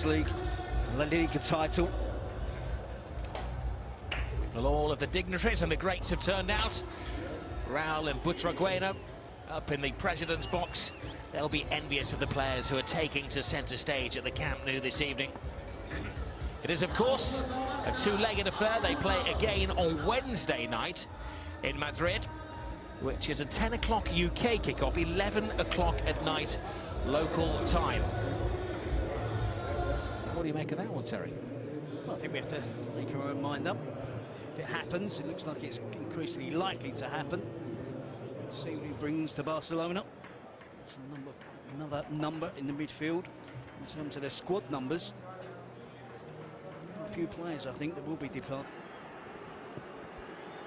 League, La Liga title. Well, all of the dignitaries and the greats have turned out. Raul and Butragueño up in the president's box. They'll be envious of the players who are taking to centre stage at the Camp Nou this evening. It is, of course, a two-legged affair. They play again on Wednesday night in Madrid, which is a 10 o'clock UK kickoff, 11 o'clock at night local time. What do you make of that one, Terry? Well, I think we have to make our own mind up. If it happens, it looks like it's increasingly likely to happen. See what he brings to Barcelona. Another number in the midfield in terms of their squad numbers. A few players, I think, that will be departed.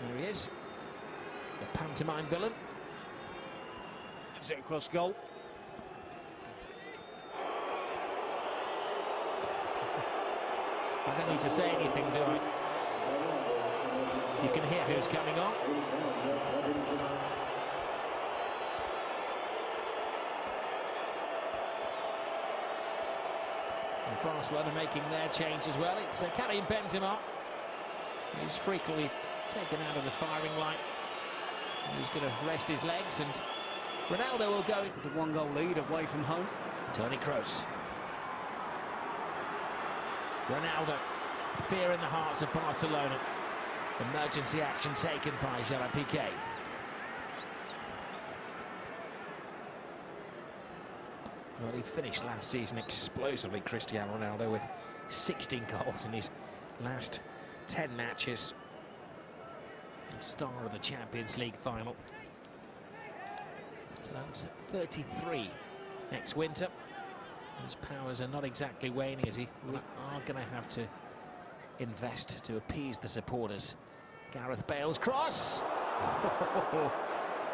There he is, the pantomime villain. Gives it across goal. I don't need to say anything, do I? You can hear who's coming on. And Barcelona making their change as well. It's Karim Benzema. He's frequently taken out of the firing line. He's going to rest his legs, and Ronaldo will go. The one-goal lead away from home. Toni Kroos. Ronaldo. Fear in the hearts of Barcelona. Emergency action taken by Gerard Piqué. Well, he finished last season explosively, Cristiano Ronaldo, with 16 goals in his last 10 matches. The star of the Champions League final. Turns 33 next winter. His powers are not exactly waning, as he are going to have to invest to appease the supporters. Gareth Bale's cross.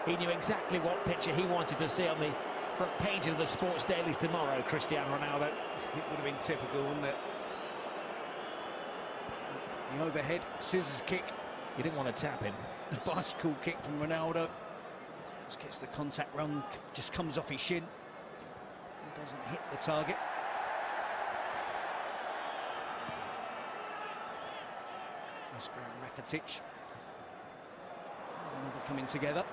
He knew exactly what picture he wanted to see on the front pages of the sports dailies tomorrow, Cristiano Ronaldo. It would have been typical, wouldn't it? The overhead scissors kick. You didn't want to tap him. The bicycle kick from Ronaldo. Just gets the contact run, just comes off his shin. Doesn't hit the target. Rakitic. Another coming together.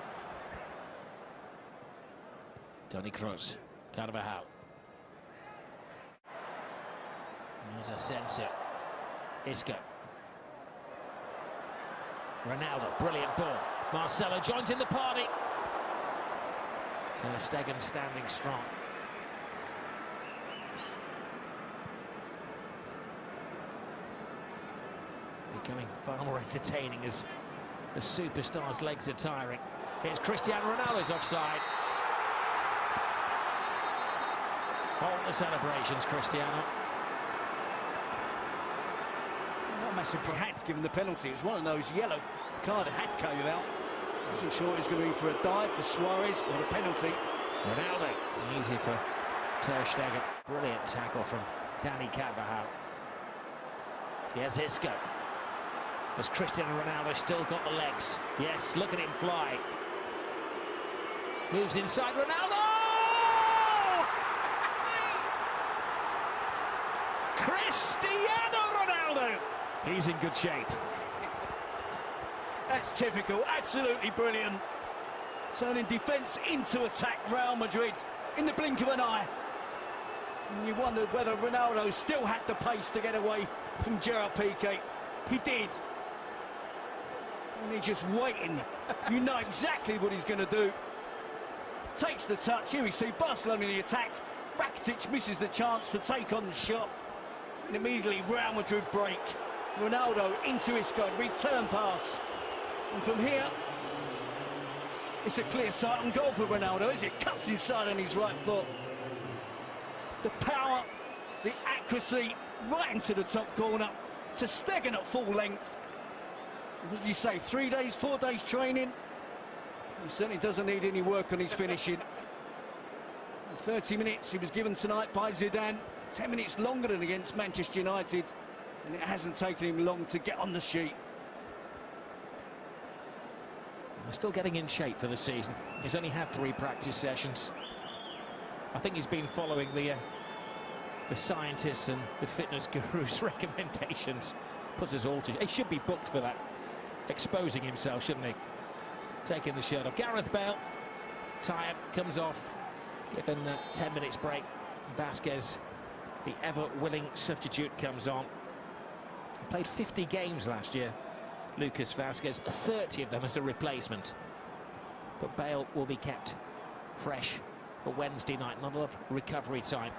Toni Kroos, Carvajal. There's Asensio. Isco. Ronaldo, brilliant ball. Marcelo joins in the party. Ter Stegen standing strong. Becoming far more entertaining as the superstar's legs are tiring. Here's Cristiano Ronaldo's offside. Hold the celebrations, Cristiano. Not massive had given the penalty. It was one of those yellow card had came out. Wasn't sure it was going to be for a dive for Suarez or a penalty. Ronaldo, easy for Ter Stegen. Brilliant tackle from Dani Carvajal. Here's Isco. Has Cristiano Ronaldo still got the legs? Yes, look at him fly. Moves inside, Ronaldo! Cristiano Ronaldo! He's in good shape. That's typical, absolutely brilliant. Turning defence into attack, Real Madrid, in the blink of an eye. And you wondered whether Ronaldo still had the pace to get away from Gerard Piqué. He did. And he's just waiting. You know exactly what he's going to do. Takes the touch. Here we see Barcelona in the attack. Rakitic misses the chance to take on the shot. And immediately Real Madrid break. Ronaldo into Isco, return pass. And from here, it's a clear sight on goal for Ronaldo as it cuts inside on his right foot. The power, the accuracy, right into the top corner. To Stegen at full length. What did you say, 3 days, 4 days training? He certainly doesn't need any work on his finishing. 30 minutes he was given tonight by Zidane. 10 minutes longer than against Manchester United. And it hasn't taken him long to get on the sheet. We're still getting in shape for the season. He's only had 3 practice sessions. I think he's been following the the scientists and the fitness gurus' recommendations. Puts us all to... He should be booked for that. Exposing himself, shouldn't he? Taking the shirt off. Gareth Bale, tired, comes off. Given a 10 minutes break, Vasquez, the ever-willing substitute, comes on. He played 50 games last year, Lucas Vasquez, 30 of them as a replacement. But Bale will be kept fresh for Wednesday night. Not a lot of recovery time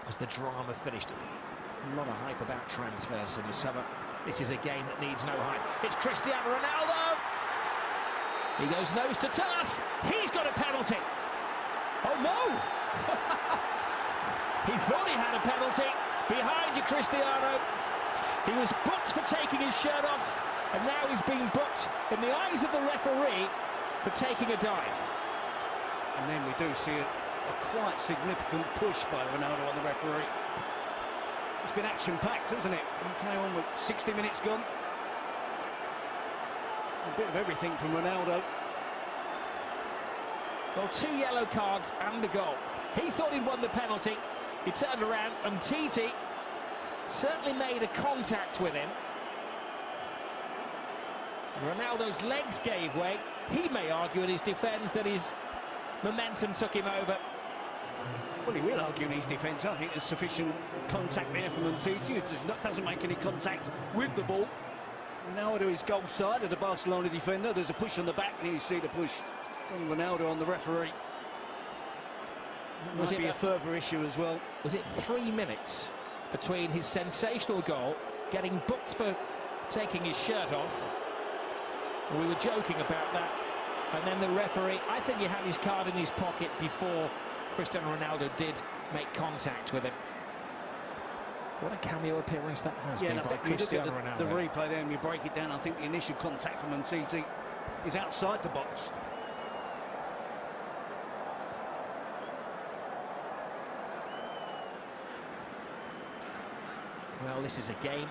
as the drama finished. A lot of hype about transfers in the summer. This is a game that needs no hype. It's Cristiano Ronaldo. He goes nose to turf. He's got a penalty. Oh no! He thought he had a penalty. Behind you, Cristiano. He was booked for taking his shirt off, and now he's being booked in the eyes of the referee for taking a dive. And then we do see a quite significant push by Ronaldo on the referee. It's been action-packed, hasn't it? He came on with 60 minutes gone. A bit of everything from Ronaldo. Well, 2 yellow cards and a goal. He thought he'd won the penalty. He turned around and Titi certainly made a contact with him. Ronaldo's legs gave way. He may argue in his defence that his momentum took him over. Well, he will argue in his defence. I think there's sufficient contact there from Umtiti, who doesn't make any contact with the ball. Ronaldo is goal side of the Barcelona defender. There's a push on the back, and you see the push from Ronaldo on the referee. That might be a further issue as well. Was it 3 minutes between his sensational goal, getting booked for taking his shirt off? We were joking about that. And then the referee, I think he had his card in his pocket before Cristiano Ronaldo did make contact with him. What a cameo appearance that has been by Cristiano Ronaldo. The replay there, and you break it down, I think the initial contact from Umtiti is outside the box. Well, this is a game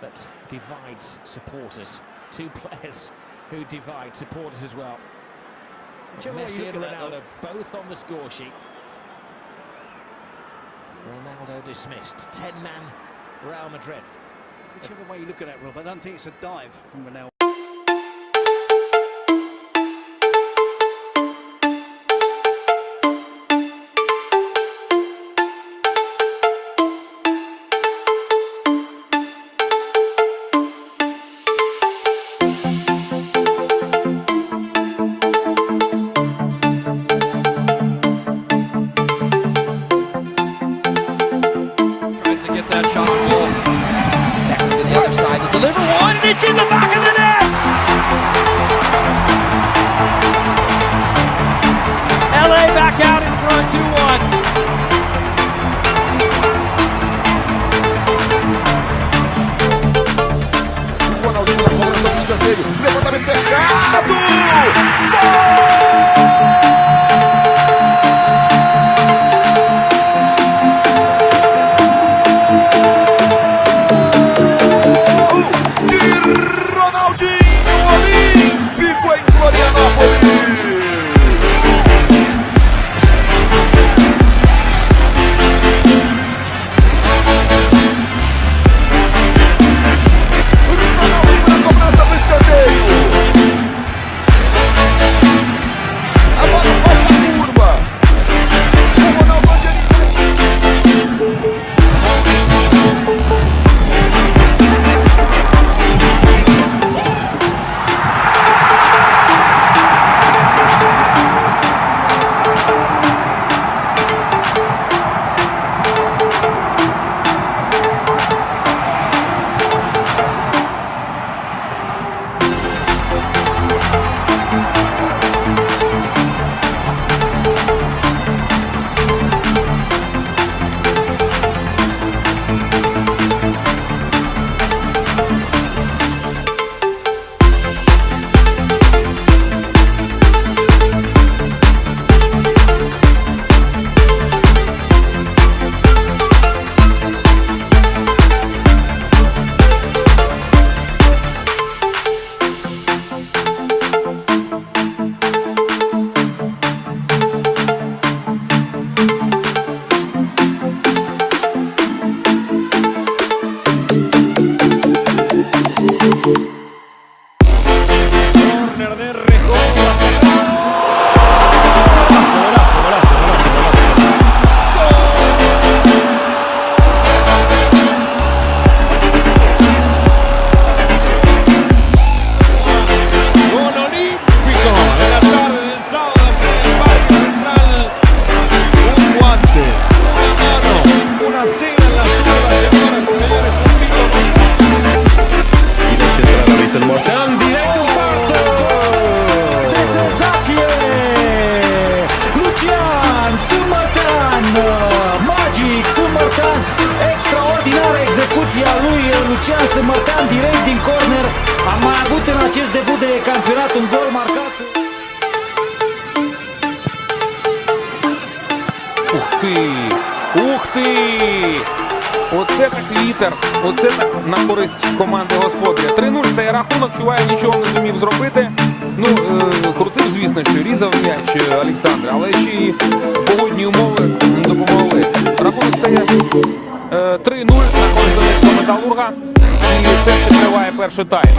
that divides supporters. 2 players who divide supporters as well. Messi and Ronaldo both on the score sheet. Ronaldo dismissed. 10-man Real Madrid. Whichever way you look at that, Rob, I don't think it's a dive from Ronaldo. That shot on goal. Back to the other side to deliver one, and it's in the back of the net! un gol marcato. Ух ти! Ух ти! Оце так вітер. Оце так на користь команди господаря. 3-0 стає рахунок. Чуваю, нічого не зумів зробити. Ну, крутив, звісно, що різав м'яч Олександр, але ще і погодні умови допомогли. Рахунок стає 3-0 на користь Донецького Металурга. І це ще триває перший тайм.